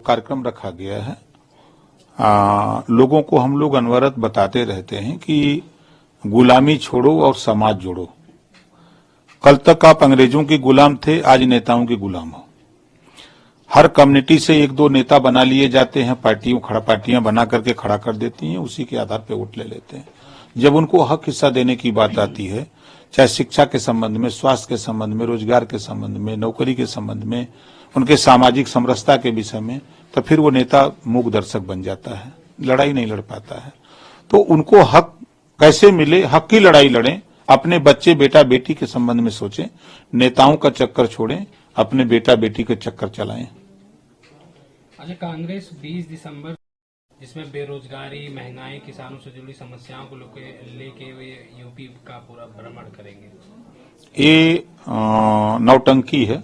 कार्यक्रम रखा गया है। लोगों को हम लोग अनवरत बताते रहते हैं कि गुलामी छोड़ो और समाज जोड़ो। कल तक आप अंग्रेजों के गुलाम थे, आज नेताओं के गुलाम हो। हर कम्युनिटी से एक दो नेता बना लिए जाते हैं, पार्टियां बना करके खड़ा कर देती हैं, उसी के आधार पर वोट ले लेते हैं। जब उनको हक हिस्सा देने की बात आती है, चाहे शिक्षा के संबंध में, स्वास्थ्य के संबंध में, रोजगार के संबंध में, नौकरी के संबंध में, उनके सामाजिक समरसता के विषय में, तो फिर वो नेता मूक दर्शक बन जाता है, लड़ाई नहीं लड़ पाता है। तो उनको हक कैसे मिले, हक की लड़ाई लड़ें, अपने बच्चे बेटा बेटी के संबंध में सोचें, नेताओं का चक्कर छोड़ें, अपने बेटा बेटी के चक्कर चलाएं। अच्छा, कांग्रेस 20 दिसंबर जिसमें बेरोजगारी, महंगाई, किसानों से जुड़ी समस्याओं को लेके वे यूपी का पूरा भ्रमण करेंगे। ये नौटंकी है।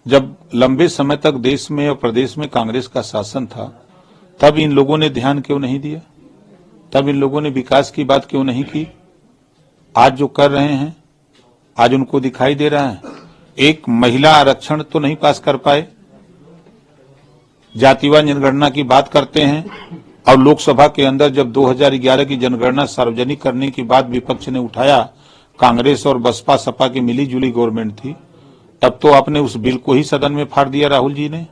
जब लंबे समय तक देश में और प्रदेश में कांग्रेस का शासन था, तब इन लोगों ने ध्यान क्यों नहीं दिया? तब इन लोगों ने विकास की बात क्यों नहीं की? आज जो कर रहे हैं, आज उनको दिखाई दे रहा है। एक महिला आरक्षण तो नहीं पास कर पाए, जातिवार जनगणना की बात करते हैं, और लोकसभा के अंदर जब 2011 की जनगणना सार्वजनिक करने की बात विपक्ष ने उठाया, कांग्रेस और बसपा सपा की मिली जुली गवर्नमेंट थी, तब तो आपने उस बिल को ही सदन में फाड़ दिया राहुल जी ने।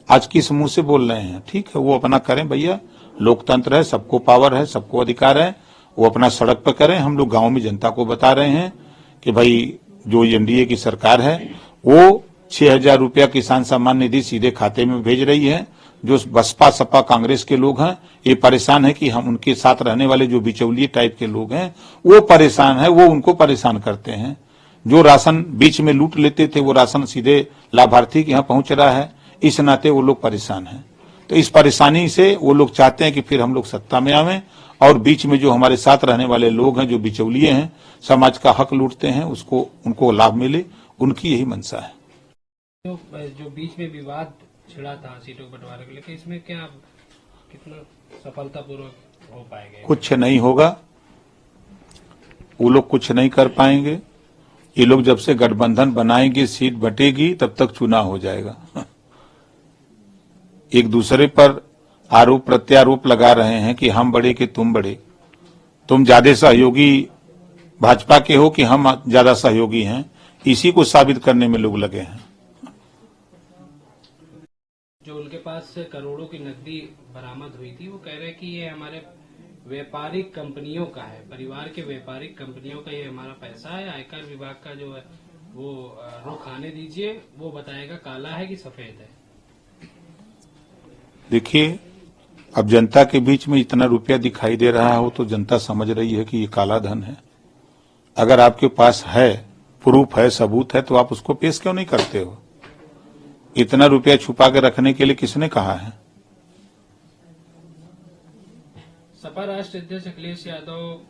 आज किस मुंह से बोल रहे हैं? ठीक है, वो अपना करें भैया, लोकतंत्र है, सबको पावर है, सबको अधिकार है, वो अपना सड़क पर करें। हम लोग गांव में जनता को बता रहे हैं कि भाई जो एनडीए की सरकार है वो 6,000 रुपया किसान सम्मान निधि सीधे खाते में भेज रही है। जो बसपा सपा कांग्रेस के लोग हैं, ये परेशान है कि हम उनके साथ रहने वाले जो बिचौलिए टाइप के लोग हैं वो परेशान है, वो उनको परेशान करते हैं। जो राशन बीच में लूट लेते थे, वो राशन सीधे लाभार्थी के यहाँ पहुंच रहा है, इस नाते वो लोग परेशान हैं। तो इस परेशानी से वो लोग चाहते हैं कि फिर हम लोग सत्ता में आवें, और बीच में जो हमारे साथ रहने वाले लोग हैं, जो बिचौलिए हैं, समाज का हक लूटते हैं, उसको उनको लाभ मिले, उनकी यही मंशा है। जो बीच में विवाद छिड़ा था सीटों के बंटवारे को लेकर, इसमें क्या कितना सफलतापूर्वक हो पाएगा? कुछ नहीं होगा, वो लोग कुछ नहीं कर पाएंगे। ये लोग जब से गठबंधन बनाएंगे, सीट बटेगी, तब तक चुनाव हो जाएगा। एक दूसरे पर आरोप प्रत्यारोप लगा रहे हैं कि हम बड़े कि तुम बड़े, तुम ज्यादा सहयोगी भाजपा के हो कि हम ज्यादा सहयोगी हैं, इसी को साबित करने में लोग लगे हैं। जो उनके पास से करोड़ों की नकदी बरामद हुई थी, वो कह रहे हैं कि ये हमारे व्यापारिक कंपनियों का है, परिवार के व्यापारिक कंपनियों का ये हमारा पैसा है। आयकर विभाग का जो है वो रुख आने दीजिए, वो बताएगा काला है कि सफेद है। देखिए, अब जनता के बीच में इतना रुपया दिखाई दे रहा हो तो जनता समझ रही है कि ये काला धन है। अगर आपके पास है, प्रूफ है, सबूत है, तो आप उसको पेश क्यों नहीं करते हो? इतना रुपया छुपा के रखने के लिए किसने कहा है? सपा राष्ट्रीय अध्यक्ष अखिलेश यादव,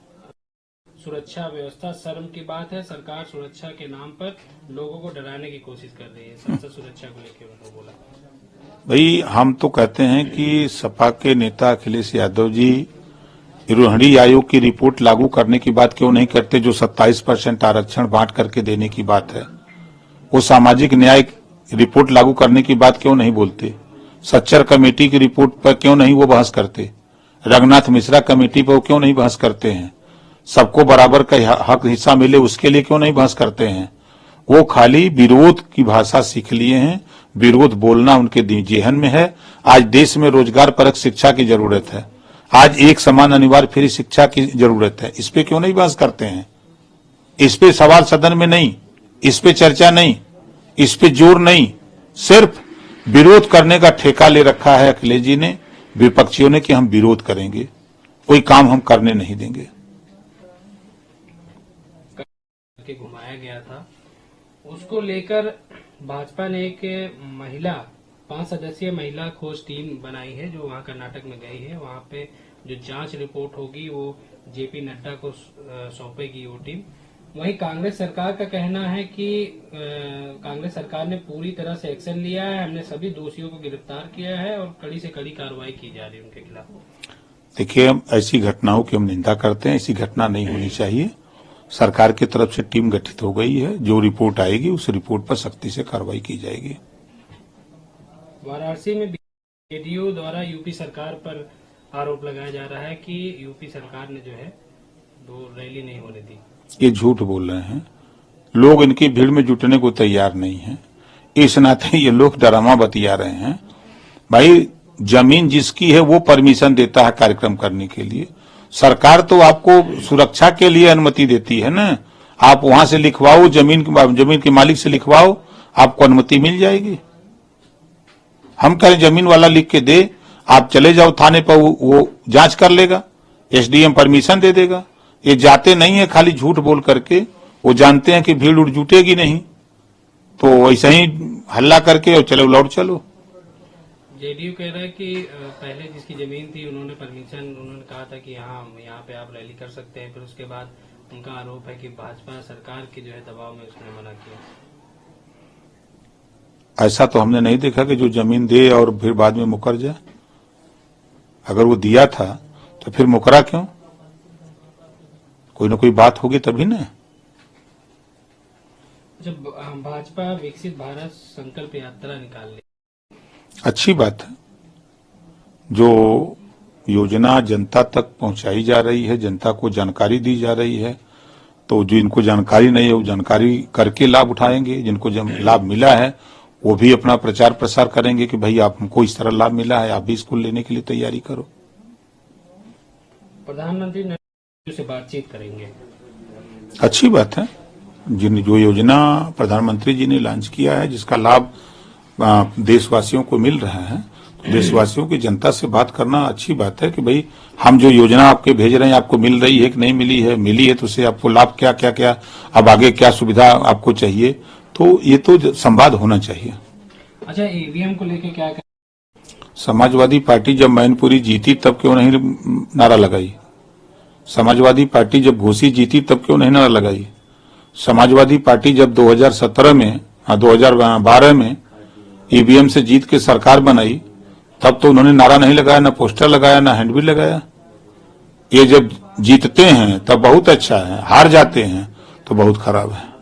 सुरक्षा व्यवस्था शर्म की बात है, सरकार सुरक्षा के नाम पर लोगों को डराने की कोशिश कर रही है। संसद सुरक्षा को लेकर उन्होंने बोला। भाई, हम तो कहते हैं कि सपा के नेता अखिलेश यादव जी रोहिणी आयोग की रिपोर्ट लागू करने की बात क्यों नहीं करते? जो 27% आरक्षण बांट करके देने की बात है, वो सामाजिक न्याय रिपोर्ट लागू करने की बात क्यों नहीं बोलते? सच्चर कमेटी की रिपोर्ट पर क्यों नहीं वो बहस करते? रघुनाथ मिश्रा कमेटी पर वो क्यों नहीं बहस करते हैं? सबको बराबर का हक हिस्सा मिले, उसके लिए क्यों नहीं बहस करते हैं? वो खाली विरोध की भाषा सीख लिए हैं, विरोध बोलना उनके जेहन में है। आज देश में रोजगार परक शिक्षा की जरूरत है, आज एक समान अनिवार्य फ्री शिक्षा की जरूरत है। इस पे क्यों नहीं बहस करते हैं? इस पे सवाल सदन में नहीं, इस पे चर्चा नहीं, इस पे जोर नहीं, सिर्फ विरोध करने का ठेका ले रखा है अखिलेश जी ने, विपक्षियों ने, कि हम विरोध करेंगे, कोई काम हम करने नहीं देंगे। घुमाया गया था, उसको लेकर भाजपा ने एक महिला 5 सदस्यीय महिला खोज टीम बनाई है, जो वहां कर्नाटक में गई है। वहां पे जो जांच रिपोर्ट होगी वो जेपी नड्डा को सौंपेगी वो टीम। वहीं कांग्रेस सरकार का कहना है कि कांग्रेस सरकार ने पूरी तरह से एक्शन लिया है, हमने सभी दोषियों को गिरफ्तार किया है और कड़ी से कड़ी कार्रवाई की जा रही है उनके खिलाफ। देखिए, हम ऐसी घटनाओं की हम निंदा करते हैं, ऐसी घटना नहीं होनी चाहिए। सरकार की तरफ से टीम गठित हो गई है, जो रिपोर्ट आएगी उस रिपोर्ट पर सख्ती से कार्रवाई की जाएगी। वाराणसी में जेडीयू द्वारा यूपी सरकार पर आरोप लगाया जा रहा है कि यूपी सरकार ने जो है वो रैली नहीं होने दी। ये झूठ बोल रहे हैं। लोग इनकी भीड़ में जुटने को तैयार नहीं है। इस नाते ये लोग ड्रामा बतिया रहे हैं। भाई, जमीन जिसकी है वो परमिशन देता है कार्यक्रम करने के लिए। सरकार तो आपको सुरक्षा के लिए अनुमति देती है ना। आप वहां से लिखवाओ, जमीन के मालिक से लिखवाओ, आपको अनुमति मिल जाएगी। हम कहें जमीन वाला लिख के दे, आप चले जाओ थाने पर, वो जांच कर लेगा, एसडीएम परमिशन दे देगा। ये जाते नहीं है खाली झूठ बोल करके। वो जानते हैं कि भीड़ उड़ जुटेगी नहीं, तो ऐसा ही हल्ला करके और चलो लौट चलो। जेडीयू कह रहा है कि पहले जिसकी जमीन थी उन्होंने कहा था कि यहाँ पे आप रैली कर सकते हैं, फिर उसके बाद उनका आरोप है कि भाजपा सरकार के जो है दबाव में उसने मना किया। ऐसा तो हमने नहीं देखा कि जो जमीन दे और फिर बाद में मुकर जाए। अगर वो दिया था तो फिर मुकरा क्यों? कोई ना कोई बात होगी तभी ना। जब भाजपा विकसित भारत संकल्प यात्रा निकाल ली, अच्छी बात है। जो योजना जनता तक पहुंचाई जा रही है, जनता को जानकारी दी जा रही है, तो जिनको जानकारी नहीं है वो जानकारी करके लाभ उठाएंगे। जिनको लाभ मिला है वो भी अपना प्रचार प्रसार करेंगे कि भाई आपको इस तरह लाभ मिला है, आप भी इसको लेने के लिए तैयारी करो। प्रधानमंत्री नरेंद्र मोदी से बातचीत करेंगे, अच्छी बात है। जो योजना प्रधानमंत्री जी ने लॉन्च किया है, जिसका लाभ देशवासियों को मिल रहा है, तो देशवासियों की जनता से बात करना अच्छी बात है कि भाई हम जो योजना आपके भेज रहे हैं आपको मिल रही है कि नहीं मिली है, मिली है तो उससे आपको लाभ क्या क्या क्या, अब आगे क्या सुविधा आपको चाहिए, तो ये तो संवाद होना चाहिए। अच्छा, ईवीएम को लेके क्या समाजवादी पार्टी जब मैनपुरी जीती तब क्यों नहीं नारा लगाई? समाजवादी पार्टी जब घोसी जीती तब क्यों नहीं नारा लगाई? समाजवादी पार्टी जब 2017 में 2012 में ईवीएम से जीत के सरकार बनाई तब तो उन्होंने नारा नहीं लगाया, ना पोस्टर लगाया, ना हैंडबिल लगाया। ये जब जीतते हैं तब बहुत अच्छा है, हार जाते हैं तो बहुत खराब है।